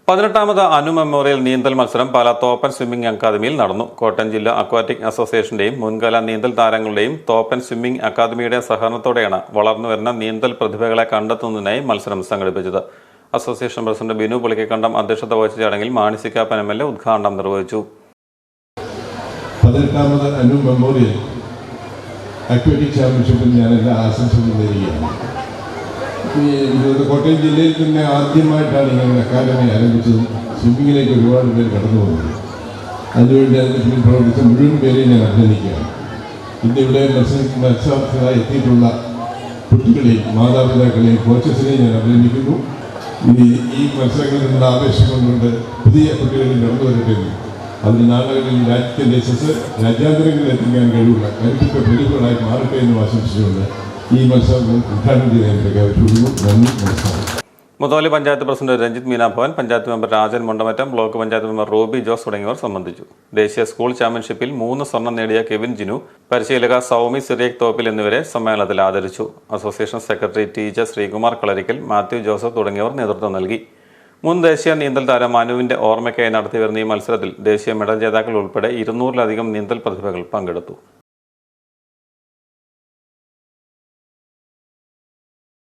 18ാമത് Anu memorial നീന്തൽ മത്സരം Pala Thoppan swimming അക്കാദമിയിൽ നടന്നു. കോട്ടയം ജില്ലാ അക്വാറ്റിക് അസോസിയേഷന്റെയും മുൻകാല നീന്തൽ താരങ്ങളുടെയും തോപ്പൻ സ്വിമ്മിംഗ് അക്കാദമിയുടെ സഹകരണത്തോടെയാണ് വളർന്നുവരുന്ന നീന്തൽ പ്രതിഭകളെ കണ്ടെത്തുന്നതിനായി മത്സരം സംഘടിപ്പിച്ചത്. അസോസിയേഷൻ പ്രസിഡന്റ് ബിനു പുളിക്കക്കണ്ടം അധ്യക്ഷത വഹിച്ച ചടങ്ങിൽ മാണിസിക്കാപ്പൻ MLA ഉദ്ഘാടനം നിർവഹിച്ചു. 18ാമത് അനു മെമ്മോറിയൽ അക്വാറ്റിക് ചാമ്പ്യൻഷിപ്പിൽ ഞാൻ എല്ലാ ആശംസകളും നേരുകയാണ്. കോട്ടയം ജില്ലയിൽ തന്നെ ആദ്യമായിട്ടാണ് ഇങ്ങനെ അക്കാദമി ആരംഭിച്ചതും സ്വിമ്മിങ്ങിലേക്ക് ഒരുപാട് പേര് കടന്നു പോകുന്നത്. അതിനുവേണ്ടി അതിന് പിന്നിൽ പ്രവർത്തിച്ച മുഴുവൻ പേരെയും ഞാൻ അഭിനന്ദിക്കുകയാണ്. ഇന്നിവിടെ മത്സരാർത്ഥികളായി എത്തിയിട്ടുള്ള കുട്ടികളെയും മാതാപിതാക്കളെയും കോച്ചസിനെയും ഞാൻ അഭിനന്ദിക്കുന്നു. ഈ മത്സരങ്ങളിൽ നിന്നുള്ള ആവേശം കൊണ്ടുകൊണ്ട് പുതിയ കുട്ടികളിൽ കടന്നു വരട്ടെ. അതിന് നാളുകളിൽ രാജ്യത്തിൻ്റെ രാജ്യാന്തരങ്ങളിൽ എത്തിക്കാൻ കഴിവുള്ള കരുത്തുറ്റ പ്രതിഭകളായി മാറട്ടെ എന്ന് ആശംസിച്ചുകൊണ്ട് ഈ മത്സരം ഉദ്ഘാടനം ചെയ്യാൻ പ്രഖ്യാപിച്ചുകൊള്ളുന്നു. നന്ദി, നമസ്കാരം. Mutholy panchayat president Ranjith Meenabhavan, panchayat member Rajan Mundamattam, block panchayat member Roby Jose തുടങ്ങിയവർ സംബന്ധിച്ചു. ദേശീയ സ്കൂൾ ചാമ്പ്യൻഷിപ്പിൽ 3 സ്വർണം നേടിയ കെവിൻ ജിനു, പരിശീലക സൗമി സിറിയക് തോപ്പിൽ എന്നിവരെ സമ്മേളനത്തിൽ ആദരിച്ചു. അസോസിയേഷൻ സെക്രട്ടറി TJ ശ്രീകുമാർ കളരിക്കൽ, മാത്യു ജോസഫ് തുടങ്ങിയവർ നേതൃത്വം നൽകി. മുൻ ദേശീയ നീന്തൽ താരം അനുവിന്റെ ഓർമ്മയ്ക്കായി നടത്തിവരുന്ന ഈ മത്സരത്തിൽ ദേശീയ മെഡൽ ജേതാക്കൾ ഉൾപ്പെടെ 200-ലധികം നീന്തൽ പ്രതിഭകൾ പങ്കെടുത്തു.